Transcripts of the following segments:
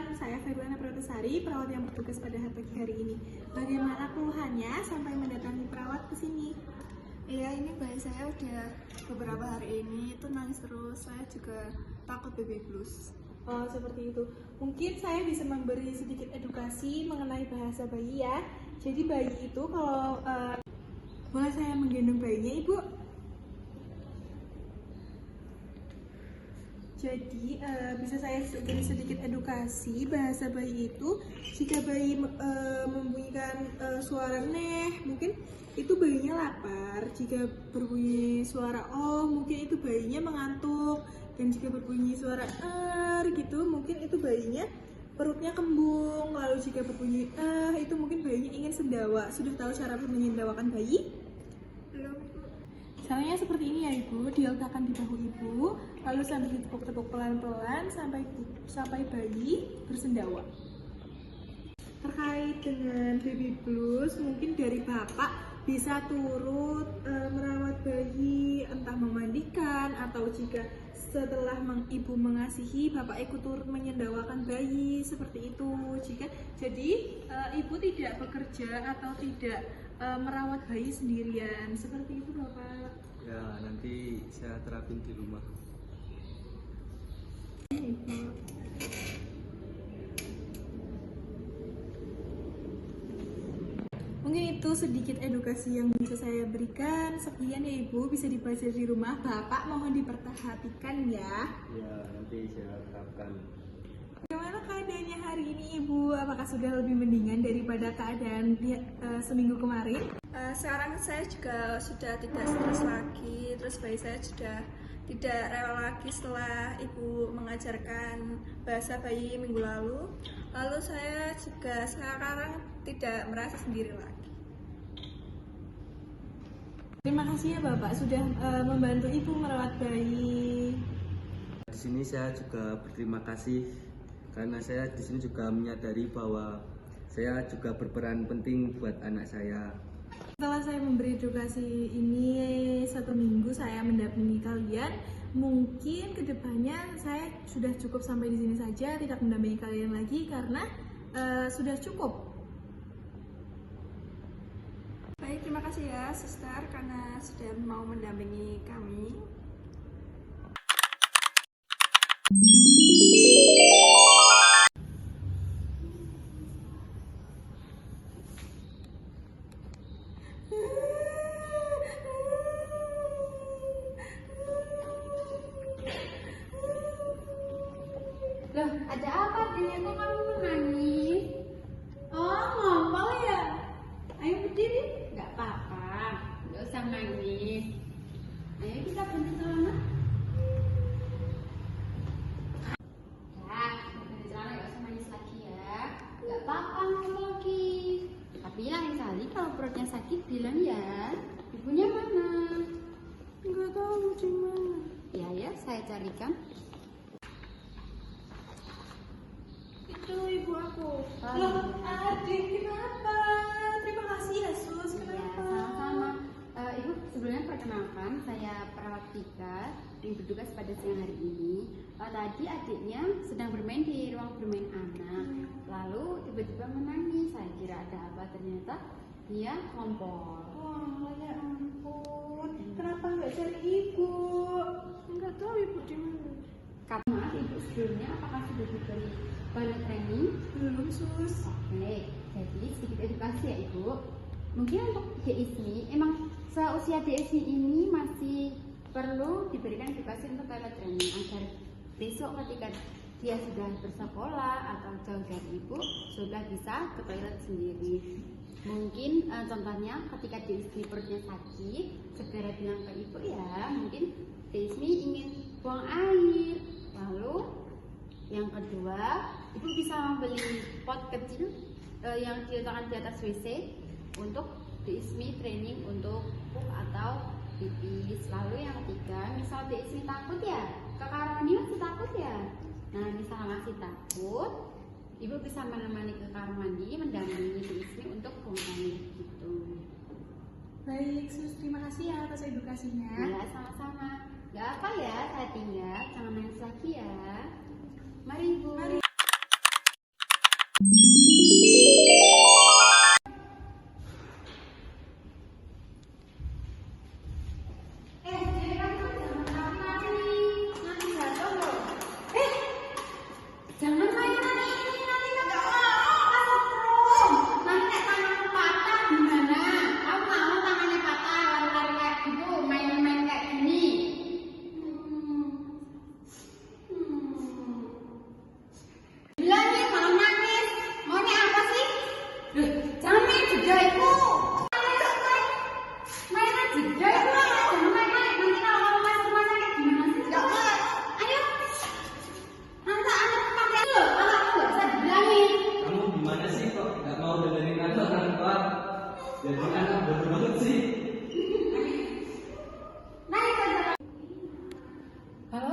Perkenalkan, saya Feruana Pratasari, perawat yang bertugas pada pagi hari ini. Bagaimana keluhannya sampai mendatangi perawat ke sini? Iya, ini bayi saya udah beberapa hari ini itu nangis terus. Saya juga takut baby blues. Oh, seperti itu. Mungkin saya bisa memberi sedikit edukasi mengenai bahasa bayi ya. Jadi bayi itu kalau boleh saya menggendong bayinya, Ibu? Jadi bisa saya beri sedikit edukasi bahasa bayi itu. Jika bayi membunyikan suara neh, mungkin itu bayinya lapar. Jika berbunyi suara oh, mungkin itu bayinya mengantuk. Dan jika berbunyi suara gitu, mungkin itu bayinya perutnya kembung. Lalu jika berbunyi itu mungkin bayinya ingin sendawa. Sudah tahu cara menyendawakan bayi? Belum. Caranya seperti ini ya Ibu, diletakkan di bahu Ibu, lalu sambil ditepuk-tepuk pelan-pelan sampai bayi bersendawa. Terkait dengan baby blues, mungkin dari Bapak bisa turut merawat bayi, entah memandikan atau jika setelah Ibu mengasihi, Bapak ikut turut menyendawakan bayi, seperti itu. Jadi Ibu tidak bekerja atau tidak merawat bayi sendirian, seperti itu Bapak. Ya, nanti saya terapin di rumah. Mungkin itu sedikit edukasi yang bisa saya berikan. Sekian ya Ibu, bisa dibaca di rumah. Bapak mohon diperhatikan ya. Ya, nanti saya terapkan. Bagaimana keadaannya hari ini Ibu? Apakah sudah lebih mendingan daripada keadaan seminggu kemarin? Sekarang saya juga sudah tidak stres lagi. Terus bayi saya sudah tidak rewel lagi setelah ibu mengajarkan bahasa bayi minggu lalu. Lalu saya juga sekarang tidak merasa sendiri lagi. Terima kasih ya Bapak sudah membantu Ibu merawat bayi. Di sini saya juga berterima kasih karena saya di sini juga menyadari bahwa saya juga berperan penting buat anak saya. Setelah saya memberi edukasi ini 1 minggu saya mendampingi kalian, mungkin kedepannya saya sudah cukup sampai di sini saja, tidak mendampingi kalian lagi karena sudah cukup. Baik, terima kasih ya suster karena sudah mau mendampingi kami. Loh, ada apa? Ternyata kamu menangis. Oh, ngomong ya? Ayo berdiri. Gak apa-apa, gak usah nangis. Ayo kita ganti celana. Ya, ganti celana gak usah nangis lagi ya. Gak apa-apa nangis lagi. Tapi lain kali kalau perutnya sakit bilang ya. Ibunya mana? Enggak tahu di mana. Ya, saya carikan. Itu ibu aku. Oh, Loh, iya. adik kenapa? Terima kasih ya Sus. Ya, Kenapa? sama-sama. Ibu, sebelumnya perkenalkan, saya perawat Tika yang bertugas pada siang hari ini. Tadi adiknya sedang bermain di ruang bermain anak, lalu tiba-tiba menangis. Saya kira ada apa, ternyata dia kompor. Wah, ya ampun. Kenapa nggak cari ibu? Enggak tahu ibu di mana. Maaf ibu, sebelumnya apakah sudah diberi toilet training? Belum Sus. Oke, jadi sedikit edukasi ya ibu. Mungkin untuk DSI, emang seusia DSI ini masih perlu diberikan edukasi untuk toilet training agar besok ketika dia sudah bersekolah atau jauh dari ibu sudah bisa ke toilet sendiri. Mungkin contohnya ketika DSI perutnya sakit segera bilang ke ibu ya, mungkin DSI ingin buang air. Lalu yang kedua, ibu bisa membeli pot kecil yang diletakkan di atas WC untuk DSI training untuk pup atau pipis. Lalu yang ketiga, misal DSI takut ya, ke kamar mandi masih takut ya. Nah, misal masih takut, ibu bisa menemani ke kamar mandi, mendampingi DSI untuk buang air gitu. Baik Sus, terima kasih ya atas edukasinya. Ya, sama-sama. Gak apa ya, saya tinggal. Jangan nangis lagi ya. Mari ibu. Mari.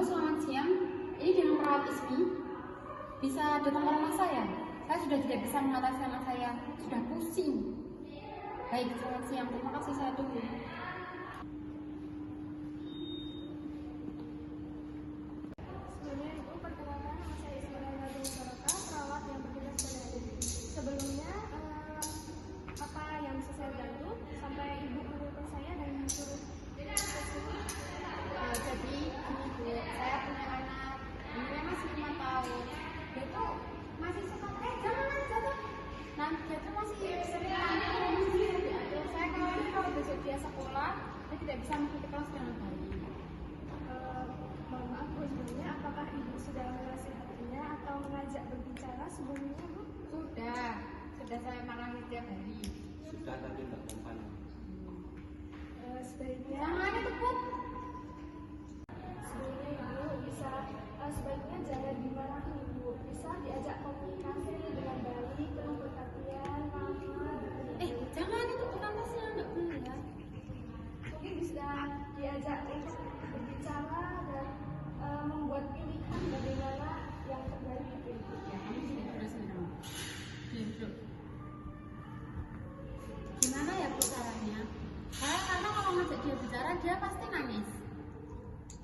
selamat siang. Ini dengan perawat Ismi. Bisa datang ke rumah saya? Saya sudah tidak bisa mengatasi anak saya. Sudah pusing. Baik, selamat siang. Terima kasih, saya tunggu. Sebelumnya Ibu, perkenalkan nama saya Ismail Nabil Saraka, perawat yang bertugas pada hari ini. Sebelumnya, apa yang bisa saya bantu sampai Ibu menelpon saya dan menyuruh ke sini? Jadi gini Bu, saya punya anak. Umurnya masih 5 tahun. Dia tuh masih suka jangan aja. Nah, dia tuh masih sering diatur. Saya khawatir kalau besok dia sekolah, dia tidak bisa mengikuti kelas dengan baik. Mohon maaf Bu, sebelumnya apakah Ibu sudah menasihatinya atau mengajak berbicara sebelumnya Bu? Sudah saya marahi setiap hari. Sudah tapi nggak mempan. Sebaiknya Jangan ada tepuk. Sebelumnya Ibu bisa sebaiknya jangan dimarahi Ibu, bisa diajak komunikasi dengan baik, penuh perhatian, ramah. Jangan itu bukan masih nggak boleh ya. Mungkin bisa diajak untuk berbicara dan membuat pilihan bagaimana yang terbaik untuk Ibu. Ya, kamu sini terus minum. Duduk. Gimana ya Bu caranya? Karena kalau ngajak dia bicara, dia pasti nangis.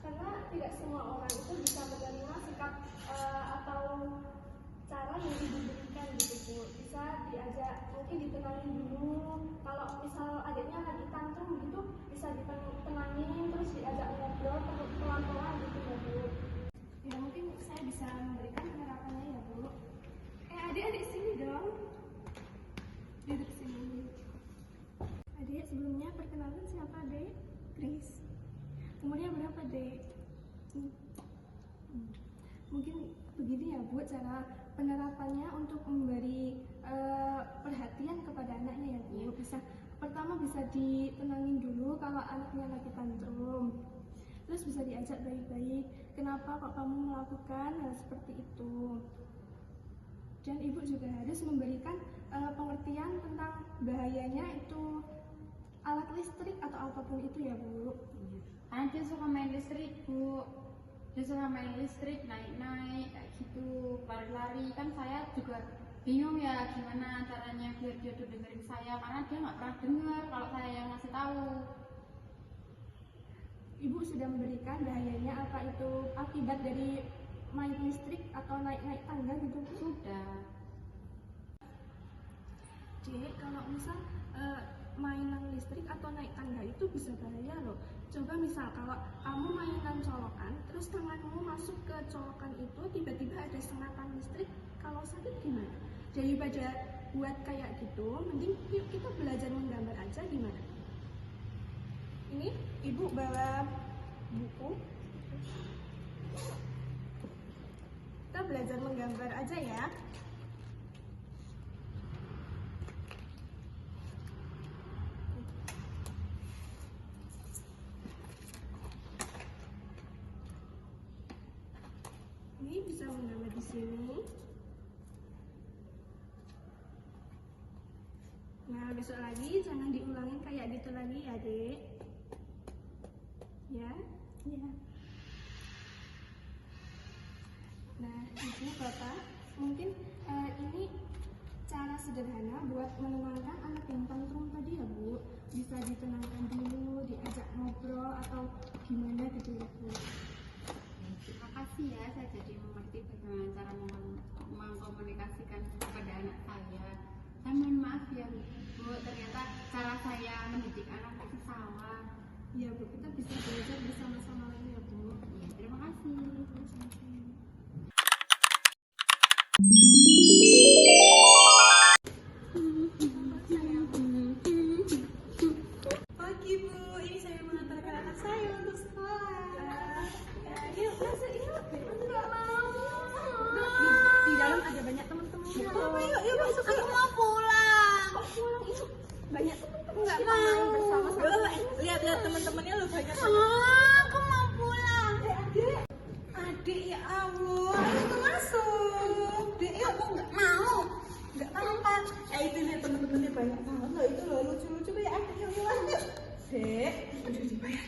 Karena tidak semua orang itu bisa menerima sikap atau cara yang diberikan gitu Bu. Bisa diajak, mungkin ditenangin dulu. Kalau misal adiknya lagi tantrum gitu, bisa ditenangin terus diajak ngobrol pelan-pelan gitu ya Bu. Ya mungkin saya bisa memberikan penerapannya ya Bu. Adik-adik sini dong. Duduk sini. Adik, sebelumnya perkenalkan siapa Dek? Grace. Umurnya berapa Dek? Mungkin begini ya Bu, cara penerapannya untuk memberi perhatian kepada anaknya ya Bu. Pertama bisa ditenangin dulu kalau anaknya lagi tantrum. Terus bisa diajak baik-baik, kenapa kok kamu melakukan hal seperti itu. Dan Ibu juga harus memberikan pengertian tentang bahayanya itu alat listrik atau apapun itu ya Bu. Karena dia suka main listrik Bu. Dia suka main listrik, naik-naik kayak gitu, lari-lari. Kan saya juga bingung ya gimana caranya biar dia tuh dengerin saya, karena dia nggak pernah dengar kalau saya yang ngasih tahu. Ibu sudah memberikan bahayanya apa itu akibat dari main listrik atau naik-naik tangga gitu Bu? Sudah. Dek, kalau misal mainan listrik atau naik tangga itu bisa bahaya loh. Coba misal kalau kamu mainan colokan, terus tanganmu masuk ke colokan itu, tiba-tiba ada sengatan listrik, kalau sakit gimana? Daripada buat kayak gitu, mending yuk kita belajar menggambar aja gimana? Ini Ibu bawa buku. Kita belajar menggambar aja ya. Ini bisa menggambar di sini. Nah, besok lagi jangan diulangin kayak gitu lagi ya, Dek. Ya? Ya. Nah, Ibu, Bapak, mungkin ini cara sederhana buat menenangkan anak yang tantrum tadi ya, Bu. Bisa ditenangkan dulu, diajak ngobrol atau gimana gitu ya, Bu. Terima kasih ya, saya jadi mengerti bagaimana cara mengkomunikasikan kepada anak saya. Saya mohon maaf ya Bu, ternyata cara saya mendidik anak itu salah. Ya, Bu, kita bisa belajar bersama-sama lagi ya, Bu. Ya, terima kasih. Pagi Bu, ini saya mengantarkan anak saya untuk sekolah. Yuk masuk yuk. Enggak mau. Di dalam ada banyak teman-temannya. Yuk masuk. Aku mau pulang. Kok pulang itu banyak teman-teman. Enggak mau bersama-sama. Lihat teman-temannya lo banyak. Aku mau pulang. Adik ya Allah, aku masuk. Dek, yuk. Aku nggak mau. Nggak apa-apa. Itu nih teman-temannya banyak banget loh. Itu loh lucu-lucu ya. Adik yuk. Dek, udah dibayar.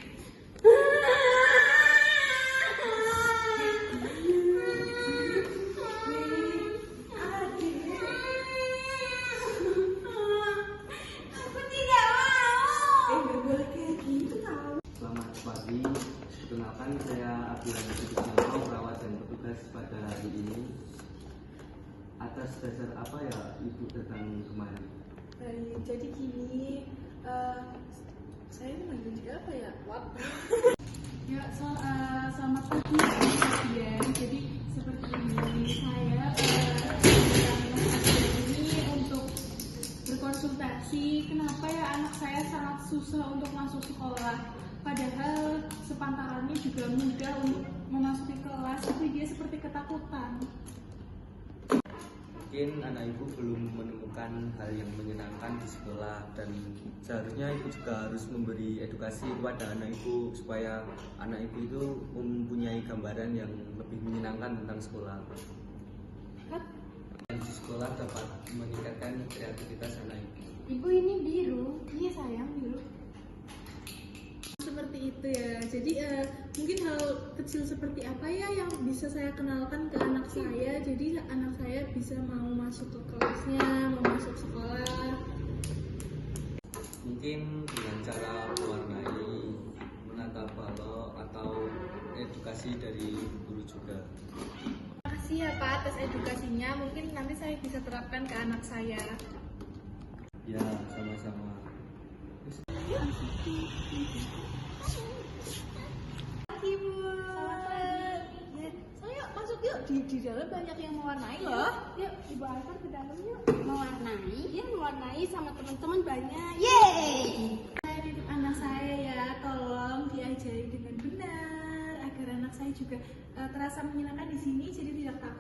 Perkenalkan, saya Abdullah Siddiq, perawat dan petugas pada hari ini. Atas dasar apa ya Ibu datang kemari? Jadi gini, saya ini manggil dia apa ya? Wap. Ya, selamat pagi kalian. Jadi seperti ini, saya ini untuk berkonsultasi kenapa ya anak saya sangat susah untuk masuk sekolah. Padahal sepantarannya juga mudah untuk memasuki kelas, tapi dia seperti ketakutan. Mungkin anak ibu belum menemukan hal yang menyenangkan di sekolah, dan seharusnya ibu juga harus memberi edukasi kepada anak ibu supaya anak ibu itu mempunyai gambaran yang lebih menyenangkan tentang sekolah. Dan di sekolah dapat meningkatkan kreativitas anak ibu. Ibu ini biru. Iya sayang, biru. Seperti itu ya. Jadi mungkin hal kecil seperti apa ya yang bisa saya kenalkan ke anak saya. Jadi anak saya bisa mau masuk ke kelasnya, mau masuk sekolah. Mungkin dengan cara mewarnai, menata balok, atau edukasi dari guru juga. Terima kasih ya Pak atas edukasinya. Mungkin nanti saya bisa terapkan ke anak saya. Ya, sama-sama. Ibu. Ya, saya masuk yuk. Di dalam banyak yang mewarnai loh. Yuk, Ibu antar ke dalam yuk. Mewarnai. Iya, mewarnai sama teman-teman banyak. Yeay! Saya titip anak saya ya, tolong diajari dengan benar agar anak saya juga terasa menyenangkan di sini, jadi tidak takut.